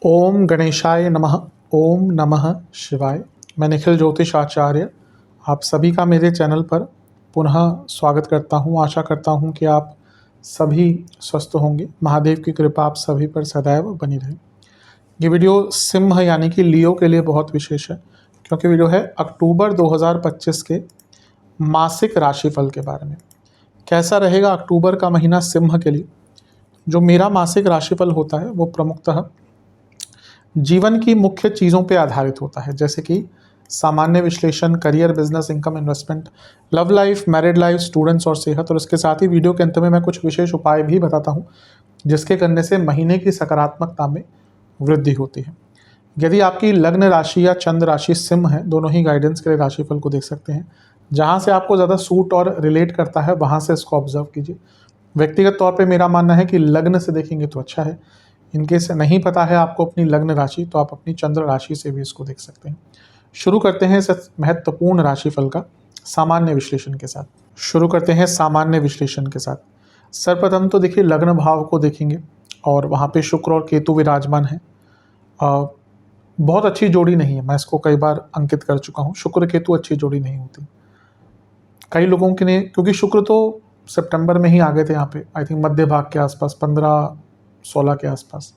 ओम गणेशाय नमः। ओम नमः शिवाय। मैं निखिल ज्योतिष आचार्य आप सभी का मेरे चैनल पर पुनः स्वागत करता हूं। आशा करता हूं कि आप सभी स्वस्थ होंगे। महादेव की कृपा आप सभी पर सदैव बनी रहे। ये वीडियो सिंह यानी कि लियो के लिए बहुत विशेष है, क्योंकि वीडियो है अक्टूबर 2025 के मासिक राशिफल के बारे में। कैसा रहेगा अक्टूबर का महीना सिंह के लिए। जो मेरा मासिक राशिफल होता है वो प्रमुखतः जीवन की मुख्य चीज़ों पे आधारित होता है, जैसे कि सामान्य विश्लेषण, career, business, income, investment, love life, married life, students और सेहत। और इसके साथ ही वीडियो के अंत में मैं कुछ विशेष उपाय भी बताता हूँ जिसके करने से महीने की सकारात्मकता में वृद्धि होती है। यदि आपकी लग्न राशि या चंद्र राशि सिंह है, दोनों ही गाइडेंस के लिए राशिफल को देख सकते हैं। जहाँ से आपको ज़्यादा सूट और रिलेट करता है वहाँ से इसको ऑब्जर्व कीजिए। व्यक्तिगत तौर पे मेरा मानना है कि लग्न से देखेंगे तो अच्छा है। इनकेस नहीं पता है आपको अपनी लग्न राशि, तो आप अपनी चंद्र राशि से भी इसको देख सकते हैं। शुरू करते हैं इस महत्वपूर्ण राशिफल का सामान्य विश्लेषण के साथ। सर्वप्रथम तो देखिए लग्न भाव को देखेंगे और वहाँ पे शुक्र और केतु विराजमान है। बहुत अच्छी जोड़ी नहीं है, मैं इसको कई बार अंकित कर चुका हूँ। शुक्र केतु अच्छी जोड़ी नहीं होती कई लोगों के लिए, क्योंकि शुक्र तो सितंबर में ही आ गए थे यहाँ पे, आई थिंक मध्य भाग के आसपास, 15-16 के आसपास।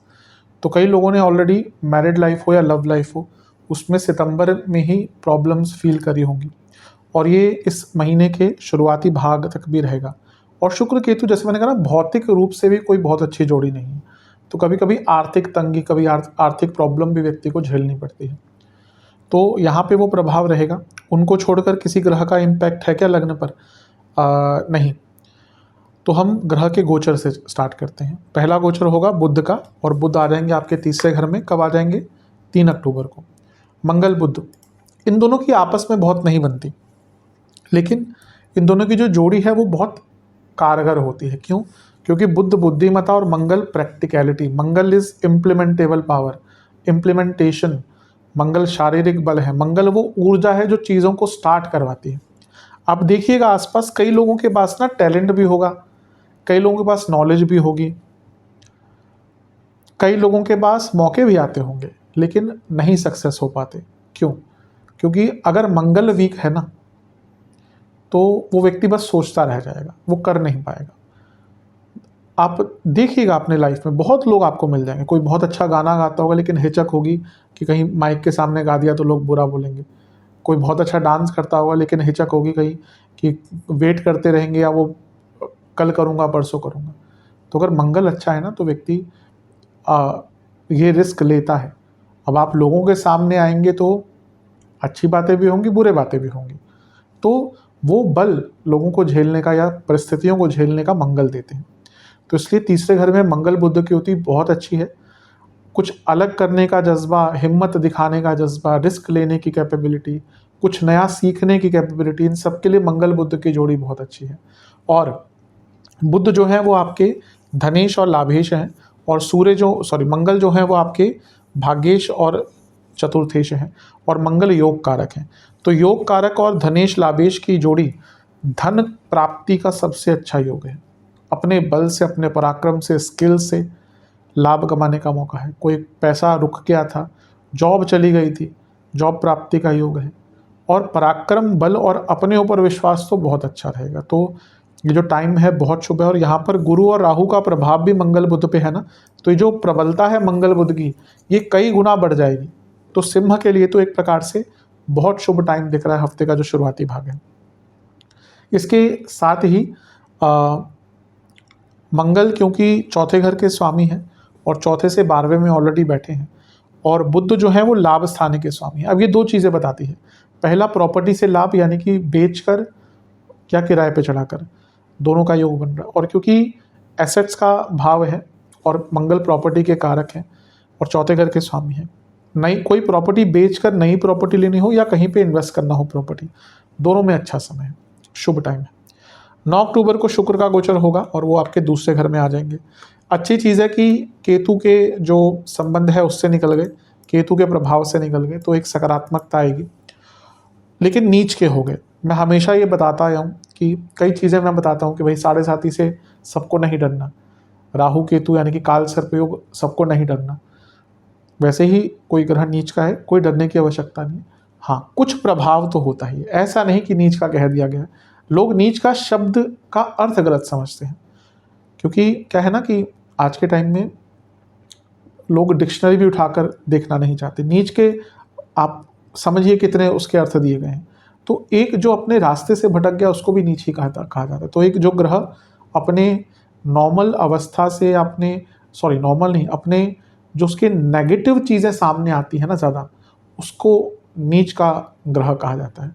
तो कई लोगों ने ऑलरेडी मैरिड लाइफ हो या लव लाइफ हो, उसमें सितंबर में ही प्रॉब्लम्स फील करी होंगी, और ये इस महीने के शुरुआती भाग तक भी रहेगा। और शुक्र केतु, जैसे मैंने कहा ना, भौतिक रूप से भी कोई बहुत अच्छी जोड़ी नहीं है। तो कभी कभी आर्थिक तंगी, कभी आर्थिक प्रॉब्लम भी व्यक्ति को झेलनी पड़ती है। तो यहाँ पे वो प्रभाव रहेगा। उनको छोड़कर किसी ग्रह का इम्पैक्ट है क्या लग्न पर? नहीं। तो हम ग्रह के गोचर से स्टार्ट करते हैं। पहला गोचर होगा बुध का, और बुध आ जाएंगे आपके तीसरे घर में। कब आ जाएंगे? 3 अक्टूबर को। मंगल बुध, इन दोनों की आपस में बहुत नहीं बनती, लेकिन इन दोनों की जो जोड़ी है वो बहुत कारगर होती है। क्यों? क्योंकि बुध बुद्धिमत्ता और Mangal practicality. Mangal is implementable power, implementation. Mangal शारीरिक बल है। मंगल वो ऊर्जा है जो चीज़ों को स्टार्ट करवाती है। आप देखिएगा आसपास कई लोगों के पास ना टैलेंट भी होगा, कई लोगों के पास नॉलेज भी होगी, कई लोगों के पास मौके भी आते होंगे, लेकिन नहीं सक्सेस हो पाते। क्यों? क्योंकि अगर मंगल वीक है ना, तो वो व्यक्ति बस सोचता रह जाएगा, वो कर नहीं पाएगा। आप देखिएगा अपने लाइफ में बहुत लोग आपको मिल जाएंगे। कोई बहुत अच्छा गाना गाता होगा, लेकिन हिचक होगी कि कहीं माइक के सामने गा दिया तो लोग बुरा बोलेंगे। कोई बहुत अच्छा डांस करता होगा, लेकिन हिचक होगी कहीं कि वेट करते रहेंगे, या वो कल करूँगा, परसों करूँगा। तो अगर मंगल अच्छा है ना, तो व्यक्ति ये रिस्क लेता है। अब आप लोगों के सामने आएंगे तो अच्छी बातें भी होंगी, बुरे बातें भी होंगी। तो वो बल लोगों को झेलने का या परिस्थितियों को झेलने का मंगल देते हैं। तो इसलिए तीसरे घर में मंगल बुध की होती बहुत अच्छी है। कुछ अलग करने का जज्बा, हिम्मत दिखाने का जज्बा, रिस्क लेने की कैपेबिलिटी, कुछ नया सीखने की कैपेबिलिटी, इन सब के लिए मंगल बुध की जोड़ी बहुत अच्छी है। और बुध जो है वो आपके धनेश और लाभेश हैं, और मंगल जो है वो आपके भाग्येश और चतुर्थेश हैं, और मंगल योग कारक हैं। तो योग कारक और धनेश लाभेश की जोड़ी धन प्राप्ति का सबसे अच्छा योग है। अपने बल से, अपने पराक्रम से, स्किल से लाभ कमाने का मौका है। कोई पैसा रुक गया था, जॉब चली गई थी, जॉब प्राप्ति का योग है। और पराक्रम, बल और अपने ऊपर विश्वास तो बहुत अच्छा रहेगा। तो ये जो टाइम है बहुत शुभ है। और यहाँ पर गुरु और राहु का प्रभाव भी मंगल बुध पे है ना, तो ये जो प्रबलता है मंगल बुध की, ये कई गुना बढ़ जाएगी। तो सिंह के लिए तो एक प्रकार से बहुत शुभ टाइम दिख रहा है हफ्ते का जो शुरुआती भाग है। इसके साथ ही मंगल, क्योंकि चौथे घर के स्वामी हैं और चौथे से 12वें में ऑलरेडी बैठे हैं, और बुध जो है वो लाभ स्थान के स्वामी है। अब ये दो चीज़ें बताती है। पहला, प्रॉपर्टी से लाभ, यानी कि बेचकर या किराए पे चढ़ाकर, दोनों का योग बन रहा है। और क्योंकि एसेट्स का भाव है और मंगल प्रॉपर्टी के कारक हैं और चौथे घर के स्वामी हैं, नई कोई प्रॉपर्टी बेचकर नई प्रॉपर्टी लेनी हो या कहीं पे इन्वेस्ट करना हो प्रॉपर्टी, दोनों में अच्छा समय है, शुभ टाइम है। 9 अक्टूबर को शुक्र का गोचर होगा और वो आपके दूसरे घर में आ जाएंगे। अच्छी चीज़ है कि केतु के जो संबंध है उससे निकल गए, केतु के प्रभाव से निकल गए, तो एक सकारात्मकता आएगी। लेकिन नीच के हो गए। मैं हमेशा ये बताता आया हूँ कि कई चीज़ें मैं बताता हूँ कि भाई साढ़े साथी से सबको नहीं डरना। राहु केतु यानी कि काल सर्पयोग, सबको नहीं डरना। वैसे ही कोई ग्रह नीच का है, कोई डरने की आवश्यकता नहीं। हाँ, कुछ प्रभाव तो होता ही है, ऐसा नहीं कि नीच का कह दिया गया है। लोग नीच का शब्द का अर्थ गलत समझते हैं, क्योंकि क्या है ना कि आज के टाइम में लोग डिक्शनरी भी उठाकर देखना नहीं चाहते। नीच के आप समझिए कितने उसके अर्थ दिए गए हैं। तो एक जो अपने रास्ते से भटक गया उसको भी नीच ही कहा जाता है। तो एक जो ग्रह अपने नॉर्मल अवस्था से नॉर्मल नहीं, अपने जो उसके नेगेटिव चीज़ें सामने आती है ना ज़्यादा, उसको नीच का ग्रह कहा जाता है।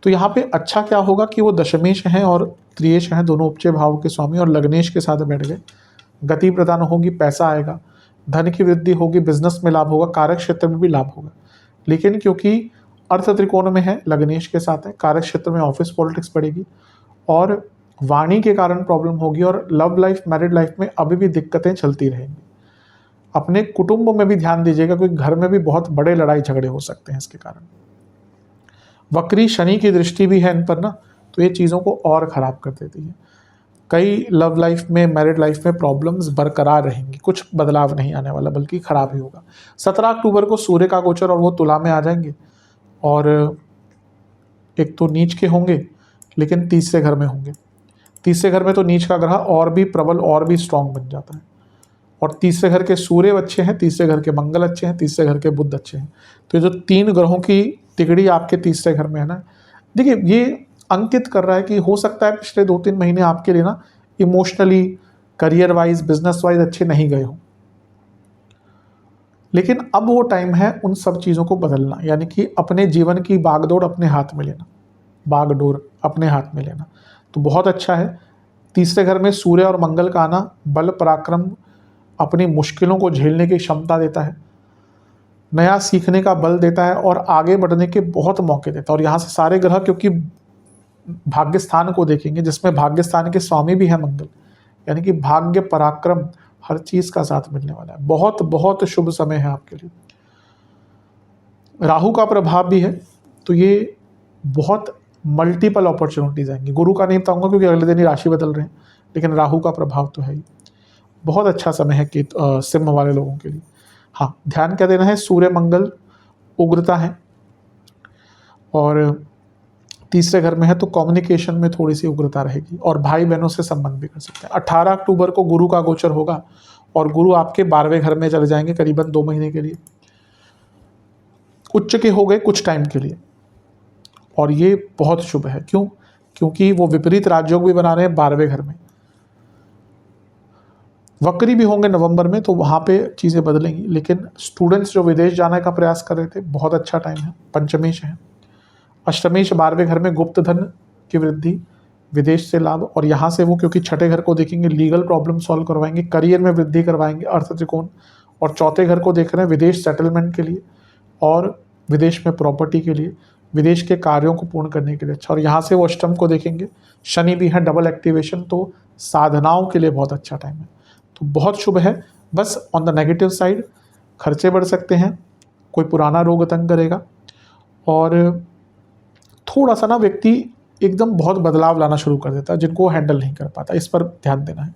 तो यहाँ पे अच्छा क्या होगा कि वो दशमेश हैं और त्रियेश हैं, दोनों उपचय भाव के स्वामी, और लग्नेश के साथ बैठ गए। गति प्रदान होगी, पैसा आएगा, धन की वृद्धि होगी, बिजनेस में लाभ होगा, कार्य क्षेत्र में भी लाभ होगा। लेकिन क्योंकि अर्थ त्रिकोण में है, लग्नेश के साथ है, कार्य क्षेत्र में ऑफिस पॉलिटिक्स बढ़ेगी और वाणी के कारण प्रॉब्लम होगी, और लव लाइफ, मैरिड लाइफ में अभी भी दिक्कतें चलती रहेंगी। अपने कुटुंब में भी ध्यान दीजिएगा, क्योंकि घर में भी बहुत बड़े लड़ाई झगड़े हो सकते हैं इसके कारण। वक्री शनि की दृष्टि भी है इन पर ना, तो ये चीज़ों को और ख़राब कर देती है। कई लव लाइफ में, मैरिड लाइफ में प्रॉब्लम्स बरकरार रहेंगी, कुछ बदलाव नहीं आने वाला, बल्कि खराब ही होगा। 17 अक्टूबर को सूर्य का गोचर और वो तुला में आ जाएंगे, और एक तो नीच के होंगे लेकिन तीसरे घर में होंगे। तीसरे घर में तो नीच का ग्रह और भी प्रबल और भी स्ट्रांग बन जाता है, और तीसरे घर के सूर्य अच्छे हैं, तीसरे घर के मंगल अच्छे हैं, तीसरे घर के बुध अच्छे हैं। तो ये जो 3 ग्रहों की तिगड़ी आपके तीसरे घर में है ना, देखिए ये अंकित कर रहा है कि हो सकता है पिछले 2-3 महीने आपके लिए ना emotionally, career wise, business wise अच्छे नहीं गए हों, लेकिन अब वो टाइम है उन सब चीज़ों को बदलना, यानी कि अपने जीवन की बागडोर अपने हाथ में लेना, बागडोर अपने हाथ में लेना। तो बहुत अच्छा है। तीसरे घर में सूर्य और मंगल का आना बल, पराक्रम, अपनी मुश्किलों को झेलने की क्षमता देता है, नया सीखने का बल देता है, और आगे बढ़ने के बहुत मौके देता है। और यहाँ से सारे ग्रह क्योंकि भाग्य स्थान को देखेंगे, जिसमें भाग्य स्थान के स्वामी भी है मंगल, यानी कि भाग्य, पराक्रम, हर चीज का साथ मिलने वाला है। बहुत बहुत शुभ समय है आपके लिए। राहु का प्रभाव भी है, तो ये बहुत मल्टीपल अपॉर्चुनिटीज आएंगी। गुरु का नहीं बताऊंगा क्योंकि अगले दिन ही राशि बदल रहे हैं, लेकिन राहु का प्रभाव तो है ही। बहुत अच्छा समय है कि सिंह वाले लोगों के लिए। हाँ, ध्यान क्या देना है, सूर्य मंगल उग्रता है, और तीसरे घर में है, तो कम्युनिकेशन में थोड़ी सी उग्रता रहेगी, और भाई बहनों से संबंध भी कर सकते हैं। 18 अक्टूबर को गुरु का गोचर होगा, और गुरु आपके 12वें घर में चले जाएंगे करीबन 2 महीने के लिए। उच्च के हो गए कुछ टाइम के लिए, और ये बहुत शुभ है। क्यों? क्योंकि वो विपरीत राजयोग भी बना रहे हैं 12वें घर में। वक्री भी होंगे नवंबर में, तो वहाँ पे चीज़ें बदलेंगी। लेकिन स्टूडेंट्स जो विदेश जाने का प्रयास कर रहे थे, बहुत अच्छा टाइम है। पंचमेश है, अष्टमेश 12वें घर में गुप्त धन की वृद्धि, विदेश से लाभ, और यहाँ से वो क्योंकि छठे घर को देखेंगे, लीगल प्रॉब्लम सॉल्व करवाएंगे, करियर में वृद्धि करवाएंगे, अर्थ त्रिकोण, और चौथे घर को देख रहे हैं विदेश सेटलमेंट के लिए, और विदेश में प्रॉपर्टी के लिए, विदेश के कार्यों को पूर्ण करने के लिए अच्छा। और यहाँ से वो अष्टम को देखेंगे, शनि भी है, डबल एक्टिवेशन, तो साधनाओं के लिए बहुत अच्छा टाइम है। तो बहुत शुभ है। बस ऑन द नेगेटिव साइड खर्चे बढ़ सकते हैं, कोई पुराना रोग तंग करेगा, और थोड़ा सा ना व्यक्ति एकदम बहुत बदलाव लाना शुरू कर देता है, जिनको हैंडल नहीं कर पाता। इस पर ध्यान देना है।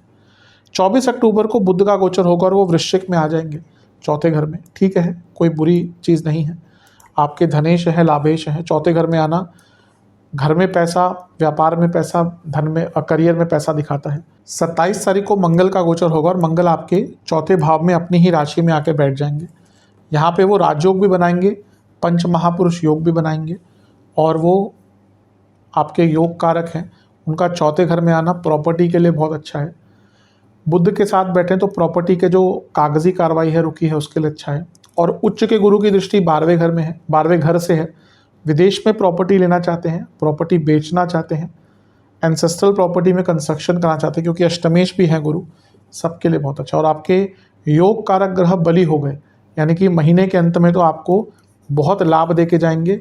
24 अक्टूबर को बुध का गोचर होगा, और वो वृश्चिक में आ जाएंगे, चौथे घर में। ठीक है, कोई बुरी चीज़ नहीं है। आपके धनेश है, लाभेश है, चौथे घर में आना घर में पैसा, व्यापार में पैसा, धन में, करियर में पैसा दिखाता है। 27 तारीख को मंगल का गोचर होगा, और मंगल आपके चौथे भाव में अपनी ही राशि में आके बैठ जाएंगे। यहाँ पे वो राजयोग भी बनाएंगे, पंच महापुरुष योग भी बनाएंगे, और वो आपके योग कारक हैं। उनका चौथे घर में आना प्रॉपर्टी के लिए बहुत अच्छा है। बुध के साथ बैठे तो प्रॉपर्टी के जो कागजी कार्रवाई है रुकी है उसके लिए अच्छा है। और उच्च के गुरु की दृष्टि 12वें घर में है, 12वें घर से है। विदेश में प्रॉपर्टी लेना चाहते हैं, प्रॉपर्टी बेचना चाहते हैं, एंसेस्ट्रल प्रॉपर्टी में कंस्ट्रक्शन करना चाहते हैं, क्योंकि अष्टमेश भी है गुरु, सबके लिए बहुत अच्छा। और आपके योग कारक ग्रह बली हो गए, यानी कि महीने के अंत में तो आपको बहुत लाभ दे के जाएंगे,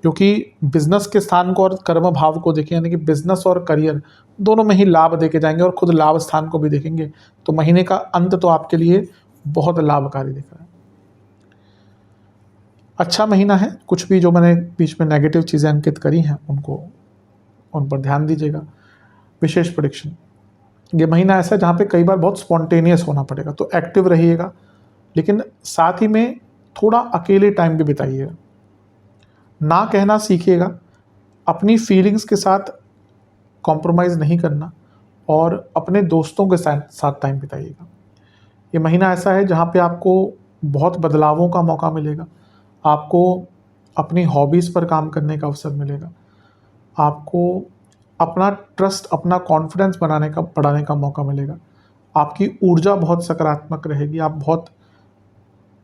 क्योंकि बिजनेस के स्थान को और कर्म भाव को देखें, यानी कि बिजनेस और करियर दोनों में ही लाभ दे के जाएंगे, और खुद लाभ स्थान को भी देखेंगे। तो महीने का अंत तो आपके लिए बहुत लाभकारी दिख रहा है। अच्छा महीना है। कुछ भी जो मैंने बीच में नेगेटिव चीज़ें अंकित करी हैं उन पर ध्यान दीजिएगा। विशेष प्रेडिक्शन, ये महीना ऐसा है जहाँ पे कई बार बहुत स्पॉन्टेनियस होना पड़ेगा, तो एक्टिव रहिएगा, लेकिन साथ ही में थोड़ा अकेले टाइम भी बिताइएगा। ना कहना सीखिएगा, अपनी फीलिंग्स के साथ कॉम्प्रोमाइज़ नहीं करना, और अपने दोस्तों के साथ टाइम बिताइएगा। ये महीना ऐसा है जहाँ पे आपको बहुत बदलावों का मौका मिलेगा, आपको अपनी हॉबीज़ पर काम करने का अवसर मिलेगा, आपको अपना ट्रस्ट, अपना कॉन्फिडेंस बढ़ाने का मौका मिलेगा, आपकी ऊर्जा बहुत सकारात्मक रहेगी, आप बहुत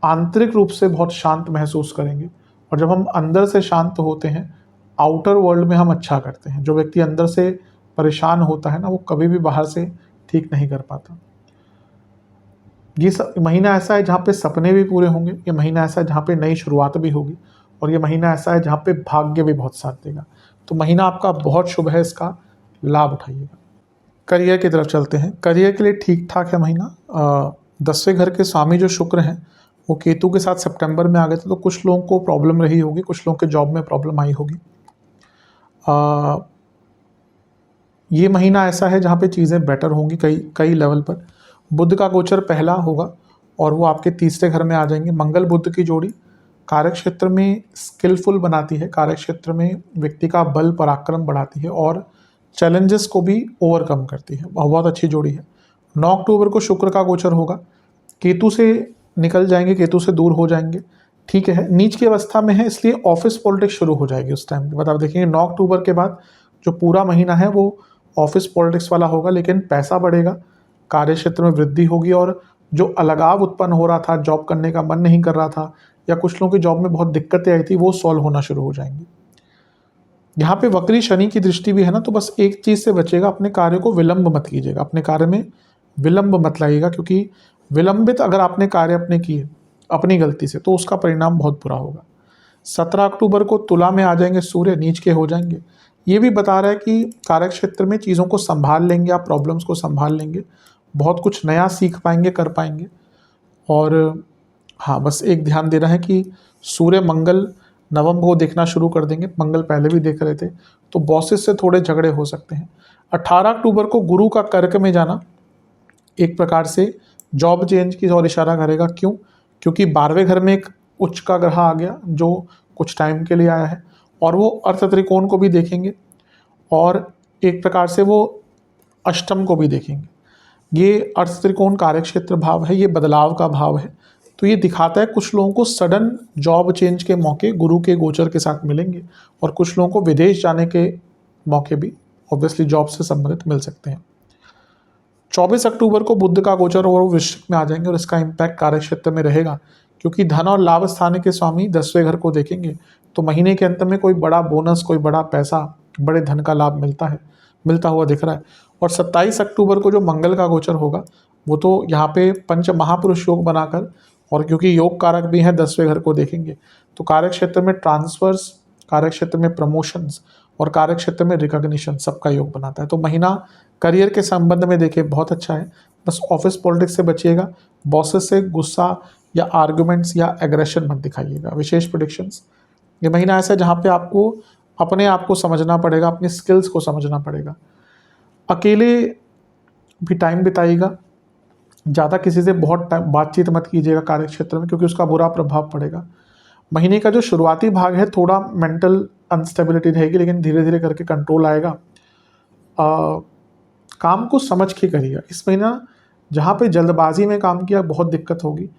आंतरिक रूप से बहुत शांत महसूस करेंगे। और जब हम अंदर से शांत होते हैं, आउटर वर्ल्ड में हम अच्छा करते हैं। जो व्यक्ति अंदर से परेशान होता है ना, वो कभी भी बाहर से ठीक नहीं कर पाता। ये महीना ऐसा है जहाँ पे सपने भी पूरे होंगे, ये महीना ऐसा है जहाँ पे नई शुरुआत भी होगी, और ये महीना ऐसा है जहाँ पे भाग्य भी बहुत साथ देगा। तो महीना आपका बहुत शुभ है, इसका लाभ उठाइएगा। करियर की तरफ चलते हैं। करियर के लिए ठीक ठाक है महीना। 10वें घर के स्वामी जो शुक्र हैं, वो केतु के साथ सितंबर में आ गए थे, तो कुछ लोगों को प्रॉब्लम रही होगी, कुछ लोगों के जॉब में प्रॉब्लम आई होगी। ये महीना ऐसा है जहाँ पे चीज़ें बेटर होंगी कई लेवल पर। बुध का गोचर पहला होगा और वो आपके तीसरे घर में आ जाएंगे। मंगल बुध की जोड़ी कार्य क्षेत्र में स्किलफुल बनाती है, कार्य क्षेत्र में व्यक्ति का बल पराक्रम बढ़ाती है और चैलेंजेस को भी ओवरकम करती है। बहुत अच्छी जोड़ी है। 9 अक्टूबर को शुक्र का गोचर होगा, केतु से निकल जाएंगे, केतु से दूर हो जाएंगे, ठीक है। नीच की अवस्था में है, इसलिए ऑफिस पॉलिटिक्स शुरू हो जाएगी उस टाइम के बाद। आप देखेंगे 9 अक्टूबर के बाद जो पूरा महीना है वो ऑफिस पॉलिटिक्स वाला होगा, लेकिन पैसा बढ़ेगा, कार्य क्षेत्र में वृद्धि होगी, और जो अलगाव उत्पन्न हो रहा था, जॉब करने का मन नहीं कर रहा था, या कुछ लोगों की जॉब में बहुत दिक्कतें आई थी, वो सॉल्व होना शुरू हो जाएंगी। यहाँ पे वक्री शनि की दृष्टि भी है ना, तो बस एक चीज़ से बचेगा, अपने कार्य को विलंब मत कीजिएगा, अपने कार्य में विलंब मत लाइएगा, क्योंकि विलंबित अगर आपने कार्य अपने किए अपनी गलती से, तो उसका परिणाम बहुत बुरा होगा। 17 अक्टूबर को तुला में आ जाएंगे सूर्य, नीच के हो जाएंगे। ये भी बता रहा है कि कार्य क्षेत्र में चीज़ों को संभाल लेंगे, आप प्रॉब्लम्स को संभाल लेंगे, बहुत कुछ नया सीख पाएंगे, कर पाएंगे। और हाँ, बस एक ध्यान देना है कि सूर्य मंगल नवम को देखना शुरू कर देंगे, मंगल पहले भी देख रहे थे, तो बॉसेस से थोड़े झगड़े हो सकते हैं। 18 अक्टूबर को गुरु का कर्क में जाना एक प्रकार से जॉब चेंज की ओर इशारा करेगा। क्यों? क्योंकि 12वें घर में एक उच्च का ग्रह आ गया जो कुछ टाइम के लिए आया है, और वो अर्थ त्रिकोण को भी देखेंगे, और एक प्रकार से वो अष्टम को भी देखेंगे। ये अर्थ त्रिकोण कार्य क्षेत्र भाव है, ये बदलाव का भाव है, तो ये दिखाता है कुछ लोगों को सडन जॉब चेंज के मौके गुरु के गोचर के साथ मिलेंगे, और कुछ लोगों को विदेश जाने के मौके भी ऑब्वियसली जॉब से संबंधित मिल सकते हैं। 24 अक्टूबर को बुध का गोचर और वो वृश्चिक में आ जाएंगे, और इसका इम्पैक्ट कार्य क्षेत्र में रहेगा, क्योंकि धन और लाभ स्थान के स्वामी 10वें घर को देखेंगे, तो महीने के अंत में कोई बड़ा बोनस, कोई बड़ा पैसा, बड़े धन का लाभ मिलता हुआ दिख रहा है। और 27 अक्टूबर को जो मंगल का गोचर होगा, वो तो यहाँ पे पंच महापुरुष योग बनाकर, और क्योंकि योग कारक भी हैं, 10वें घर को देखेंगे, तो कार्य क्षेत्र में ट्रांसफर्स, कार्य क्षेत्र में प्रमोशंस और कार्य क्षेत्र में रिकॉग्निशन सबका योग बनाता है। तो महीना करियर के संबंध में देखिए बहुत अच्छा है, बस ऑफिस पॉलिटिक्स से बचिएगा, बॉसेस से गुस्सा या आर्गुमेंट्स या एग्रेशन मत दिखाइएगा। विशेष प्रेडिक्शंस, ये महीना ऐसा है जहाँ पे आपको अपने आप को समझना पड़ेगा, अपनी स्किल्स को समझना पड़ेगा। अकेले भी टाइम बिताइएगा, ज़्यादा किसी से बहुत टाइम बातचीत मत कीजिएगा कार्य क्षेत्र में, क्योंकि उसका बुरा प्रभाव पड़ेगा। महीने का जो शुरुआती भाग है थोड़ा मेंटल अनस्टेबिलिटी रहेगी, लेकिन धीरे धीरे करके कंट्रोल आएगा। काम को समझ के करिएगा। इस महीना जहाँ पे जल्दबाजी में काम किया बहुत दिक्कत होगी।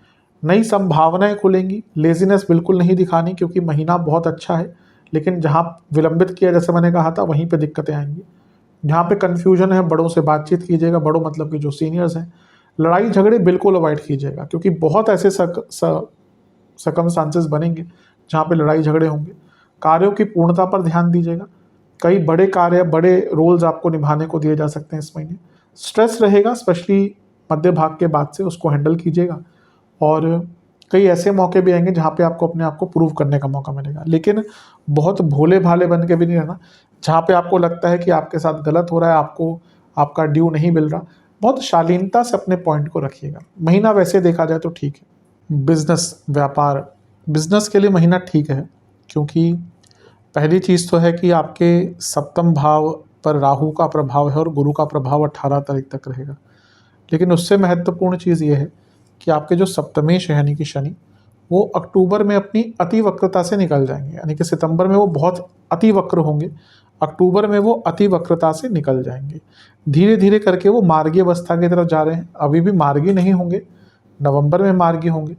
नई संभावनाएं खुलेंगी, लेजीनेस बिल्कुल नहीं दिखानी, क्योंकि महीना बहुत अच्छा है, लेकिन जहाँ विलंबित किया जैसे मैंने कहा था वहीं पे दिक्कतें आएंगी। जहाँ पे कन्फ्यूजन है, बड़ों से बातचीत कीजिएगा, बड़ों मतलब कि जो सीनियर्स हैं। लड़ाई झगड़े बिल्कुल अवॉइड कीजिएगा, क्योंकि बहुत ऐसे सर्कमस्टांसेस बनेंगे जहाँ पे लड़ाई झगड़े होंगे। कार्यों की पूर्णता पर ध्यान दीजिएगा, कई बड़े कार्य, बड़े रोल्स आपको निभाने को दिए जा सकते हैं इस महीने। स्ट्रेस रहेगा, स्पेशली मध्य भाग के बाद से, उसको हैंडल कीजिएगा, और कई ऐसे मौके भी आएंगे जहाँ पे आपको अपने आप को प्रूव करने का मौका मिलेगा। लेकिन बहुत भोले भाले बन के भी नहीं रहना, जहाँ पे आपको लगता है कि आपके साथ गलत हो रहा है, आपको आपका ड्यू नहीं मिल रहा, बहुत शालीनता से अपने पॉइंट को रखिएगा। महीना वैसे देखा जाए तो ठीक है। बिजनेस, व्यापार, बिजनेस के लिए महीना ठीक है, क्योंकि पहली चीज़ तो है कि आपके सप्तम भाव पर राहु का प्रभाव है और गुरु का प्रभाव 18 तारीख तक रहेगा। लेकिन उससे महत्वपूर्ण चीज़ ये है कि आपके जो सप्तमेश है यानी कि शनि, वो अक्टूबर में अपनी अति वक्रता से निकल जाएंगे, यानी कि सितंबर में वो बहुत अति वक्र होंगे, अक्टूबर में वो अति वक्रता से निकल जाएंगे। धीरे धीरे करके वो मार्गी अवस्था की तरफ जा रहे हैं। अभी भी मार्गी नहीं होंगे, नवंबर में मार्गी होंगे,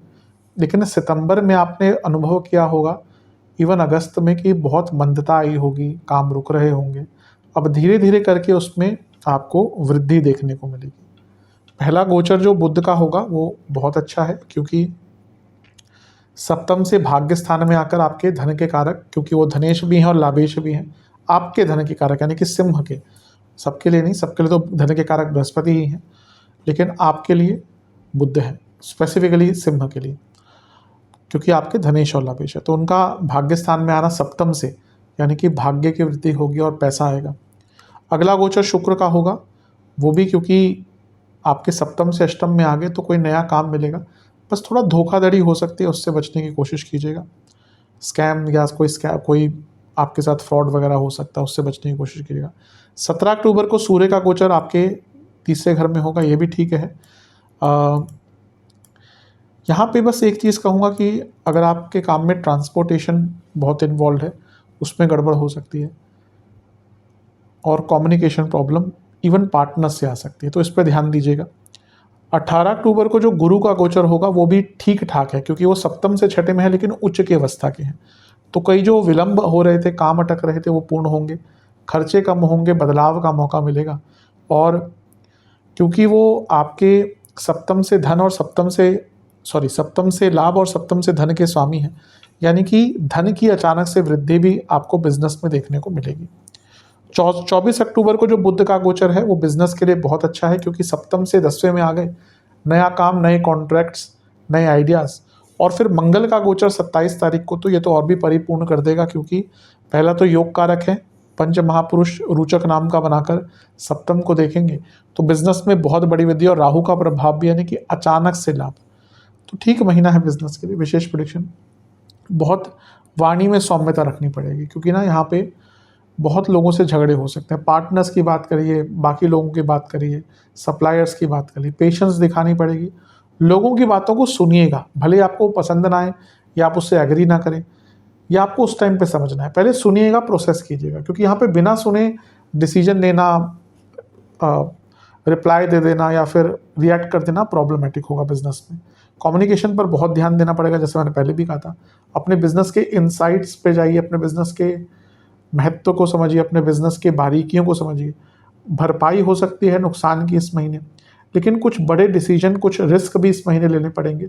लेकिन सितंबर में आपने अनुभव किया होगा, इवन अगस्त में, कि बहुत मंदता आई होगी, काम रुक रहे होंगे। अब धीरे धीरे करके उसमें आपको वृद्धि देखने को मिलेगी। पहला गोचर जो बुध का होगा वो बहुत अच्छा है, क्योंकि सप्तम से भाग्य स्थान में आकर आपके धन के कारक, क्योंकि वो धनेश भी हैं और लाभेश भी हैं, आपके धन के कारक यानी कि सिंह के, सबके लिए नहीं, सबके लिए तो धन के कारक बृहस्पति ही हैं, लेकिन आपके लिए बुध है, स्पेसिफिकली सिंह के लिए, क्योंकि आपके धनेश और लाभेश है। तो उनका भाग्य स्थान में आना सप्तम से, यानी कि भाग्य की वृद्धि होगी और पैसा आएगा। अगला गोचर शुक्र का होगा, वो भी क्योंकि आपके सप्तम से अष्टम में आ गए तो कोई नया काम मिलेगा, बस थोड़ा धोखाधड़ी हो सकती है, उससे बचने की कोशिश कीजिएगा। स्कैम या कोई आपके साथ फ्रॉड वगैरह हो सकता है, उससे बचने की कोशिश कीजिएगा। 17 अक्टूबर को सूर्य का गोचर आपके तीसरे घर में होगा, ये भी ठीक है। यहाँ पे बस एक चीज़ कहूँगा कि अगर आपके काम में ट्रांसपोर्टेशन बहुत इन्वॉल्व है, उसमें गड़बड़ हो सकती है, और कम्युनिकेशन प्रॉब्लम इवन पार्टनर से आ सकती है, तो इस पर ध्यान दीजिएगा। 18 अक्टूबर को जो गुरु का गोचर होगा वो भी ठीक ठाक है, क्योंकि वो सप्तम से छठे में है, लेकिन उच्च की अवस्था के हैं। तो कई जो विलंब हो रहे थे, काम अटक रहे थे, वो पूर्ण होंगे, खर्चे कम होंगे, बदलाव का मौका मिलेगा। और क्योंकि वो आपके सप्तम से धन और सप्तम से लाभ और सप्तम से धन के स्वामी हैं, यानी कि धन की अचानक से वृद्धि भी आपको बिजनेस में देखने को मिलेगी। 24 अक्टूबर को जो बुध का गोचर है वो बिजनेस के लिए बहुत अच्छा है, क्योंकि सप्तम से 10वें में आ गए, नया काम, नए कॉन्ट्रैक्ट्स, नए आइडियाज़। और फिर मंगल का गोचर 27 तारीख को, तो ये तो और भी परिपूर्ण कर देगा, क्योंकि पहला तो योग कारक है, पंच महापुरुष रुचक नाम का बनाकर सप्तम को देखेंगे, तो बिजनेस में बहुत बड़ी वृद्धि, और राहु का प्रभाव भी, यानी कि अचानक से लाभ। तो ठीक महीना है बिजनेस के लिए। विशेष प्रेडिक्शन, बहुत वाणी में सौम्यता रखनी पड़ेगी, क्योंकि ना यहाँ पे बहुत लोगों से झगड़े हो सकते हैं। पार्टनर्स की बात करिए, बाकी लोगों की बात करिए, सप्लायर्स की बात करिए, पेशेंस दिखानी पड़ेगी, लोगों की बातों को सुनिएगा, भले आपको पसंद ना आए या आप उससे एग्री ना करें, या आपको उस टाइम पे समझना है, पहले सुनिएगा, प्रोसेस कीजिएगा, क्योंकि यहाँ पे बिना सुने डिसीजन लेना, रिप्लाई दे देना या फिर रिएक्ट कर देना प्रॉब्लमेटिक होगा बिजनेस में। कम्युनिकेशन पर बहुत ध्यान देना पड़ेगा, जैसे मैंने पहले भी कहा था। अपने बिजनेस के इनसाइट्स पे जाइए, अपने बिजनेस के महत्व को समझिए, अपने बिजनेस के बारीकियों को समझिए। भरपाई हो सकती है नुकसान की इस महीने, लेकिन कुछ बड़े डिसीजन, कुछ रिस्क भी इस महीने लेने पड़ेंगे,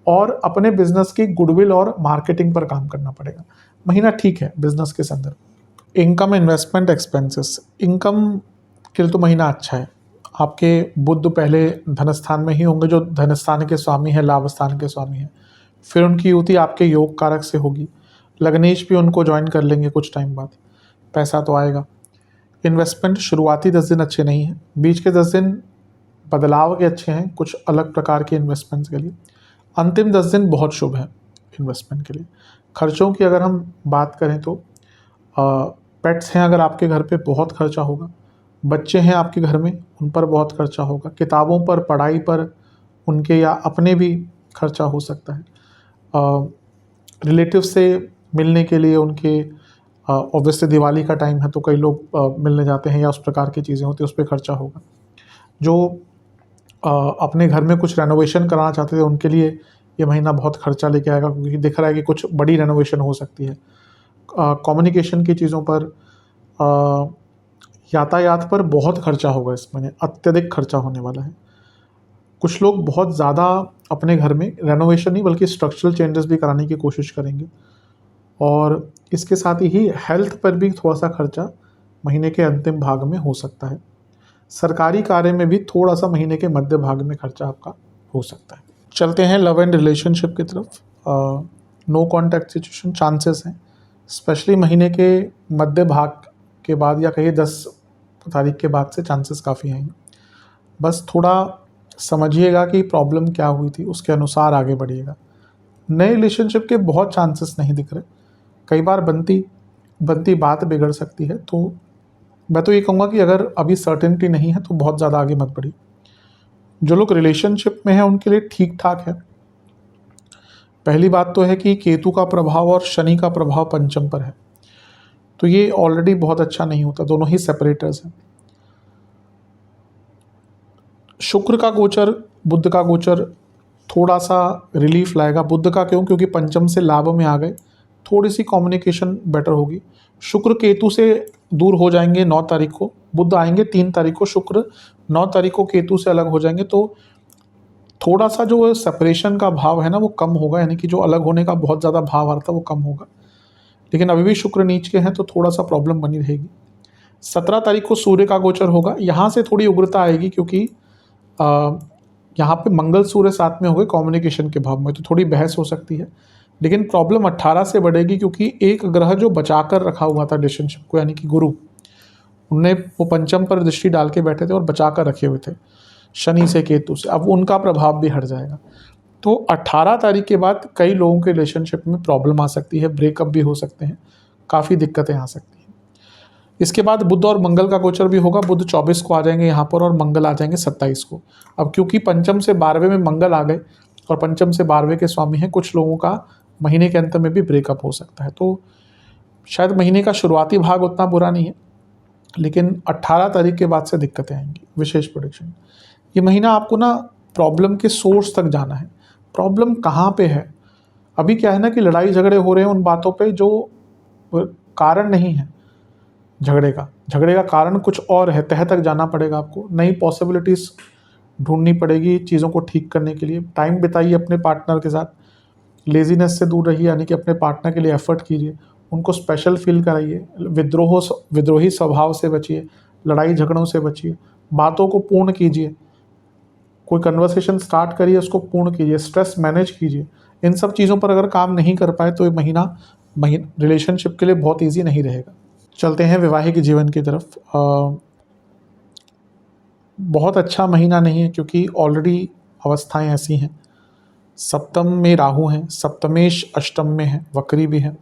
और अपने बिजनेस की गुडविल और मार्केटिंग पर काम करना पड़ेगा। महीना ठीक है बिजनेस के संदर्भ। इनकम, इन्वेस्टमेंट, एक्सपेंसेस, इनकम के लिए तो महीना अच्छा है। आपके बुध पहले धन स्थान में ही होंगे, जो धन स्थान के स्वामी है, लाभ स्थान के स्वामी है। फिर उनकी युति आपके योग कारक से होगी, लग्नेश भी उनको ज्वाइन कर लेंगे कुछ टाइम बाद, पैसा तो आएगा। इन्वेस्टमेंट शुरुआती 10 दिन अच्छे नहीं हैं, बीच के 10 दिन बदलाव के अच्छे हैं कुछ अलग प्रकार के इन्वेस्टमेंट्स के लिए। अंतिम 10 दिन बहुत शुभ है इन्वेस्टमेंट के लिए। खर्चों की अगर हम बात करें तो पेट्स हैं अगर आपके घर पे, बहुत खर्चा होगा। बच्चे हैं आपके घर में, उन पर बहुत खर्चा होगा। किताबों पर, पढ़ाई पर उनके या अपने भी खर्चा हो सकता है। रिलेटिव से मिलने के लिए उनके, ऑब्वियसली दिवाली का टाइम है तो कई लोग मिलने जाते हैं या उस प्रकार की चीज़ें होती हैं, उस पर खर्चा होगा। जो अपने घर में कुछ रेनोवेशन कराना चाहते थे उनके लिए ये महीना बहुत खर्चा लेके आएगा, क्योंकि दिख रहा है कि कुछ बड़ी रेनोवेशन हो सकती है। कम्युनिकेशन की चीज़ों पर, यातायात पर बहुत खर्चा होगा इस महीने, अत्यधिक खर्चा होने वाला है। कुछ लोग बहुत ज़्यादा अपने घर में रेनोवेशन नहीं बल्कि स्ट्रक्चरल चेंजेस भी कराने की कोशिश करेंगे, और इसके साथ ही हेल्थ पर भी थोड़ा सा खर्चा महीने के अंतिम भाग में हो सकता है। सरकारी कार्य में भी थोड़ा सा महीने के मध्य भाग में खर्चा आपका हो सकता है। चलते हैं लव एंड रिलेशनशिप की तरफ। नो कॉन्टैक्ट सिचुएशन चांसेस हैं, स्पेशली महीने के मध्य भाग के बाद, या कहिए 10 तारीख के बाद से चांसेस काफ़ी हैं। बस थोड़ा समझिएगा कि प्रॉब्लम क्या हुई थी, उसके अनुसार आगे बढ़िएगा। नए रिलेशनशिप के बहुत चांसेस नहीं दिख रहे, कई बार बनती बात बिगड़ सकती है, तो मैं तो ये कहूँगा कि अगर अभी सर्टेनिटी नहीं है तो बहुत ज़्यादा आगे मत बढ़िए। जो लोग रिलेशनशिप में हैं उनके लिए ठीक ठाक है। पहली बात तो है कि केतु का प्रभाव और शनि का प्रभाव पंचम पर है, तो ये ऑलरेडी बहुत अच्छा नहीं होता, दोनों ही सेपरेटर्स हैं। शुक्र का गोचर, बुध का गोचर थोड़ा सा रिलीफ लाएगा। बुध का क्यों? क्योंकि पंचम से लाभ में आ गए, थोड़ी सी कम्युनिकेशन बेटर होगी। शुक्र केतु से दूर हो जाएंगे 9 तारीख को, बुध आएंगे 3 तारीख को, शुक्र 9 तारीख को केतु से अलग हो जाएंगे, तो थोड़ा सा जो सेपरेशन का भाव है ना वो कम होगा, यानी कि जो अलग होने का बहुत ज़्यादा भाव आ रहा था वो कम होगा। लेकिन अभी भी शुक्र नीच के हैं तो थोड़ा सा प्रॉब्लम बनी रहेगी। 17 तारीख को सूर्य का गोचर होगा, यहाँ से थोड़ी उग्रता आएगी क्योंकि यहाँ पे मंगल सूर्य साथ में हो गए कम्युनिकेशन के भाव में, तो थोड़ी बहस हो सकती है। लेकिन प्रॉब्लम 18 से बढ़ेगी क्योंकि एक ग्रह जो बचा कर रखा हुआ था रिलेशनशिप को, यानी कि गुरु, उनने वो पंचम पर दृष्टि डाल के बैठे थे और बचा कर रखे हुए थे शनि से केतु से, अब उनका प्रभाव भी हट जाएगा। तो 18 तारीख के बाद कई लोगों के रिलेशनशिप में प्रॉब्लम आ सकती है, ब्रेकअप भी हो सकते हैं, काफ़ी दिक्कतें आ सकती हैं। इसके बाद बुध और मंगल का गोचर भी होगा। बुध 24 को आ जाएंगे यहाँ पर और मंगल आ जाएंगे 27 को। अब क्योंकि पंचम से 12वें में मंगल आ गए और पंचम से 12वें के स्वामी हैं, कुछ लोगों का महीने के अंत में भी ब्रेकअप हो सकता है। तो शायद महीने का शुरुआती भाग उतना बुरा नहीं है, लेकिन 18 तारीख के बाद से दिक्कतें आएंगी। विशेष प्रेडिक्शन, ये महीना आपको ना प्रॉब्लम के सोर्स तक जाना है। प्रॉब्लम कहाँ पे है? अभी क्या है ना कि लड़ाई झगड़े हो रहे हैं उन बातों पे जो कारण नहीं है झगड़े का कारण कुछ और है। तह तक जाना पड़ेगा आपको, नई पॉसिबिलिटीज़ ढूंढनी पड़ेगी चीज़ों को ठीक करने के लिए। टाइम बिताइए अपने पार्टनर के साथ, लेजीनेस से दूर रहिए, यानी कि अपने पार्टनर के लिए एफर्ट कीजिए, उनको स्पेशल फील कराइए, विद्रोही स्वभाव से बचिए, लड़ाई झगड़ों से बचिए, बातों को पूर्ण कीजिए, कोई कन्वर्सेशन स्टार्ट करिए उसको पूर्ण कीजिए, स्ट्रेस मैनेज कीजिए। इन सब चीज़ों पर अगर काम नहीं कर पाए तो ये महीना रिलेशनशिप के लिए बहुत ईजी नहीं रहेगा। चलते हैं वैवाहिक जीवन की तरफ। बहुत अच्छा महीना नहीं है क्योंकि ऑलरेडी अवस्थाएं ऐसी हैं। सप्तम में राहु हैं, सप्तमेश अष्टम में है, वक्री भी है,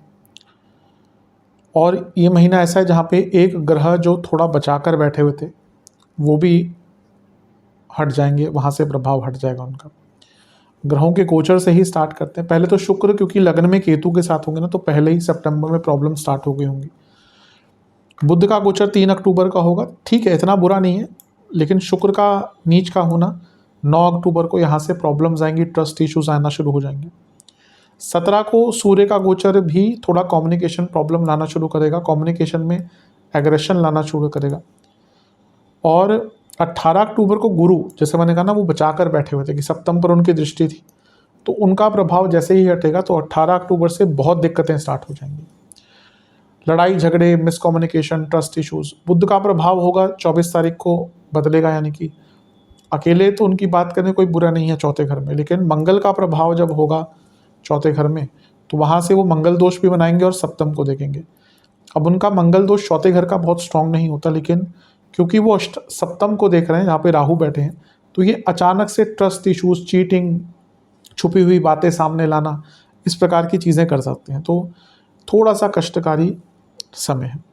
और ये महीना ऐसा है जहाँ पे एक ग्रह जो थोड़ा बचा कर बैठे हुए थे वो भी हट जाएंगे, वहाँ से प्रभाव हट जाएगा उनका। ग्रहों के गोचर से ही स्टार्ट करते हैं। पहले तो शुक्र, क्योंकि लग्न में केतु के साथ होंगे ना, तो पहले ही सितंबर में प्रॉब्लम स्टार्ट हो गई होंगी। बुध का गोचर 3 अक्टूबर का होगा, ठीक है, इतना बुरा नहीं है, लेकिन शुक्र का नीच का होना 9 अक्टूबर को, यहाँ से प्रॉब्लम्स आएंगी, ट्रस्ट इश्यूज आना शुरू हो जाएंगे। 17 को सूर्य का गोचर भी थोड़ा कम्युनिकेशन प्रॉब्लम लाना शुरू करेगा, कम्युनिकेशन में एग्रेशन लाना शुरू करेगा। और 18 अक्टूबर को गुरु, जैसे मैंने कहा ना, वो बचा कर बैठे हुए थे कि सप्तम पर उनकी दृष्टि थी, तो उनका प्रभाव जैसे ही हटेगा तो 18 अक्टूबर से बहुत दिक्कतें स्टार्ट हो जाएंगी। लड़ाई झगड़े, मिसकम्युनिकेशन, ट्रस्ट इश्यूज। बुध का प्रभाव होगा 24 तारीख को बदलेगा, यानी कि अकेले तो उनकी बात करने कोई बुरा नहीं है चौथे घर में, लेकिन मंगल का प्रभाव जब होगा चौथे घर में तो वहाँ से वो मंगल दोष भी बनाएंगे और सप्तम को देखेंगे। अब उनका मंगल दोष चौथे घर का बहुत स्ट्रांग नहीं होता, लेकिन क्योंकि वो सप्तम को देख रहे हैं जहाँ पे राहु बैठे हैं, तो ये अचानक से ट्रस्ट इश्यूज, चीटिंग, छुपी हुई बातें सामने लाना, इस प्रकार की चीज़ें कर सकते हैं। तो थोड़ा सा कष्टकारी समय है।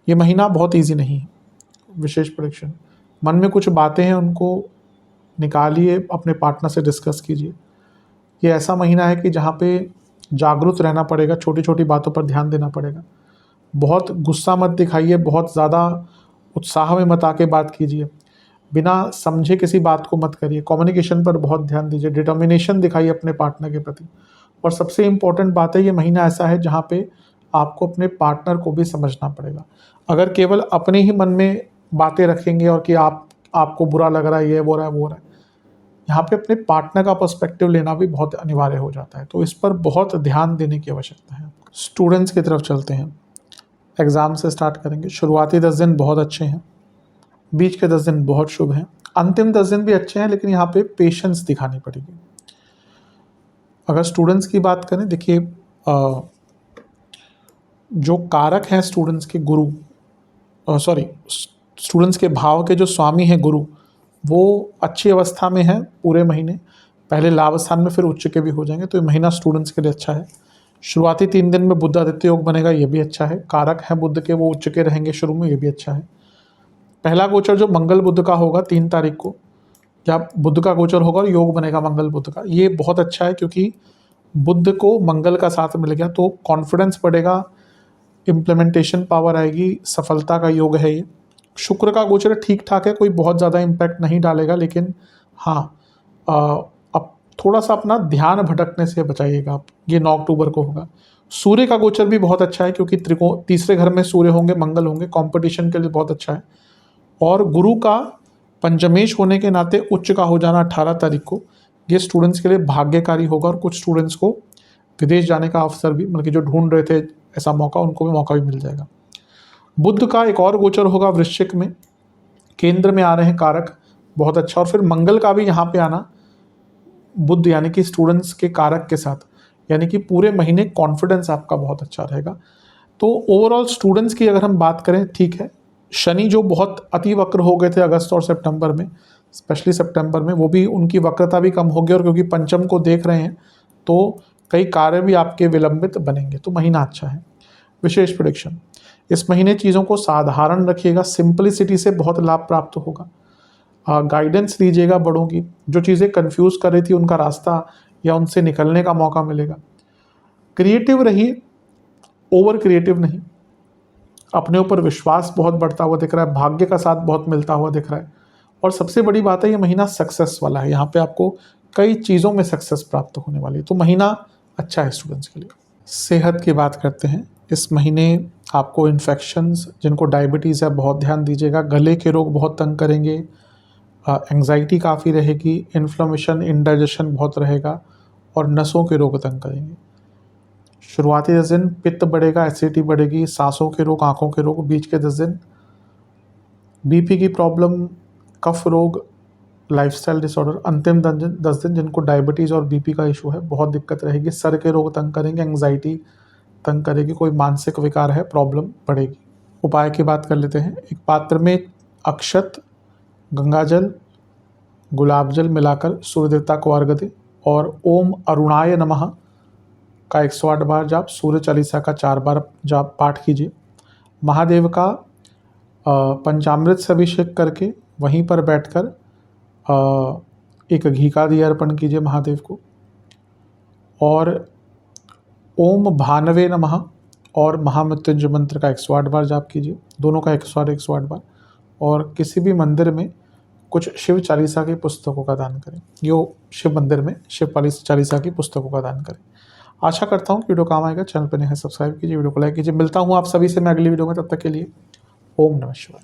ये महीना बहुत इजी नहीं है। विशेष प्रेडिक्शन, मन में कुछ बातें हैं उनको निकालिए, अपने पार्टनर से डिस्कस कीजिए। ये ऐसा महीना है कि जहाँ पे जागरूक रहना पड़ेगा, छोटी छोटी बातों पर ध्यान देना पड़ेगा। बहुत गुस्सा मत दिखाइए, बहुत ज़्यादा उत्साह में मत आके बात कीजिए, बिना समझे किसी बात को मत करिए। कम्युनिकेशन पर बहुत ध्यान दीजिए, डिटर्मिनेशन दिखाइए अपने पार्टनर के प्रति। और सबसे इम्पोर्टेंट बात है, ये महीना ऐसा है जहाँ पे आपको अपने पार्टनर को भी समझना पड़ेगा। अगर केवल अपने ही मन में बातें रखेंगे और कि आपको बुरा लग रहा है, ये हो रहा है, वो हो रहा है, यहाँ पे अपने पार्टनर का पर्सपेक्टिव लेना भी बहुत अनिवार्य हो जाता है। तो इस पर बहुत ध्यान देने की आवश्यकता है। स्टूडेंट्स की तरफ चलते हैं। एग्ज़ाम से स्टार्ट करेंगे। शुरुआती 10 दिन बहुत अच्छे हैं, बीच के 10 दिन बहुत शुभ हैं, अंतिम 10 दिन भी अच्छे हैं, लेकिन यहाँ पे पेशेंस दिखानी पड़ेगी। अगर स्टूडेंट्स की बात करें, देखिए जो कारक हैं स्टूडेंट्स के, स्टूडेंट्स के भाव के जो स्वामी हैं गुरु, वो अच्छी अवस्था में है पूरे महीने। पहले लाभ स्थान में, फिर उच्च के भी हो जाएंगे, तो ये महीना स्टूडेंट्स के लिए अच्छा है। शुरुआती 3 दिन में बुध आदित्य योग बनेगा, ये भी अच्छा है। कारक है बुध के, वो उच्च के रहेंगे शुरू में, ये भी अच्छा है। पहला गोचर जो मंगल बुध का होगा 3 तारीख को, या बुध का गोचर होगा और योग बनेगा मंगल बुध का, ये बहुत अच्छा है क्योंकि बुध को मंगल का साथ मिल गया तो कॉन्फिडेंस बढ़ेगा, इम्प्लीमेंटेशन पावर आएगी, सफलता का योग है ये। शुक्र का गोचर ठीक ठाक है, कोई बहुत ज़्यादा इम्पैक्ट नहीं डालेगा, लेकिन हाँ अब थोड़ा सा अपना ध्यान भटकने से बचाइएगा आप, ये 9 अक्टूबर को होगा। सूर्य का गोचर भी बहुत अच्छा है क्योंकि तीसरे घर में सूर्य होंगे, मंगल होंगे, कंपटीशन के लिए बहुत अच्छा है। और गुरु का पंचमेश होने के नाते उच्च का हो जाना 18 तारीख को, ये स्टूडेंट्स के लिए भाग्यकारी होगा और कुछ स्टूडेंट्स को विदेश जाने का अवसर भी, मतलब कि जो ढूंढ रहे थे ऐसा मौका, उनको भी मौका भी मिल जाएगा। बुध का एक और गोचर होगा वृश्चिक में, केंद्र में आ रहे हैं कारक, बहुत अच्छा। और फिर मंगल का भी यहाँ पे आना, बुध यानी कि स्टूडेंट्स के कारक के साथ, यानी कि पूरे महीने कॉन्फिडेंस आपका बहुत अच्छा रहेगा। तो ओवरऑल स्टूडेंट्स की अगर हम बात करें, ठीक है, शनि जो बहुत अति वक्र हो गए थे अगस्त और सितंबर में, स्पेशली सितंबर में, वो भी उनकी वक्रता भी कम होगी, और क्योंकि पंचम को देख रहे हैं तो कई कार्य भी आपके विलंबित बनेंगे, तो महीना अच्छा है। विशेष प्रेडिक्शन, इस महीने चीज़ों को साधारण रखिएगा, सिंपलिसिटी से बहुत लाभ प्राप्त होगा। गाइडेंस लीजिएगा बड़ों की, जो चीज़ें कंफ्यूज कर रही थी उनका रास्ता या उनसे निकलने का मौका मिलेगा। क्रिएटिव रहिए, ओवर क्रिएटिव नहीं। अपने ऊपर विश्वास बहुत बढ़ता हुआ दिख रहा है, भाग्य का साथ बहुत मिलता हुआ दिख रहा है। और सबसे बड़ी बात है, ये महीना सक्सेस वाला है, यहाँ पे आपको कई चीज़ों में सक्सेस प्राप्त होने वाली है, तो महीना अच्छा है स्टूडेंट्स के लिए। सेहत की बात करते हैं, इस महीने आपको इन्फेक्शंस, जिनको डायबिटीज़ है बहुत ध्यान दीजिएगा, गले के रोग बहुत तंग करेंगे, एंग्जाइटी काफ़ी रहेगी, इन्फ्लेमेशन, इंडाइजेशन बहुत रहेगा, और नसों के रोग तंग करेंगे। शुरुआती 10 दिन पित्त बढ़ेगा, एसिडिटी बढ़ेगी, सांसों के रोग, आँखों के रोग बीच के 10 दिन, बीपी की प्रॉब्लम, कफ रोग, लाइफस्टाइल डिसऑर्डर अंतिम 10 दिन जिनको डायबिटीज़ और बीपी का इशू है बहुत दिक्कत रहेगी, सर के रोग तंग करेंगे, एंग्जाइटी तंग करेगी, कोई मानसिक विकार है प्रॉब्लम बढ़ेगी। उपाय की बात कर लेते हैं। एक पात्र में अक्षत, गंगाजल, गुलाब जल मिलाकर सूर्य देवता को अर्घ्य दें, और ओम अरुणाय नमः का 108 बार जाप, सूर्य चालीसा का 4 बार जाप पाठ कीजिए। महादेव का पंचामृत से अभिषेक करके वहीं पर बैठकर एक घी का दिया अर्पण कीजिए महादेव को, और ओम भानवे नमः और महामृत्युंजय मंत्र का 108 बार जाप कीजिए, दोनों का 108 बार। और किसी भी मंदिर में कुछ शिव चालीसा की पुस्तकों का दान करें, यो शिव मंदिर में शिव चालीसा की पुस्तकों का दान करें। आशा करता हूँ कि वीडियो काम आएगा। चैनल पर नए हैं सब्सक्राइब कीजिए, वीडियो को लाइक कीजिए। मिलता हूँ आप सभी से मैं अगली वीडियो में, तब तक के लिए ओम नमः शिवाय।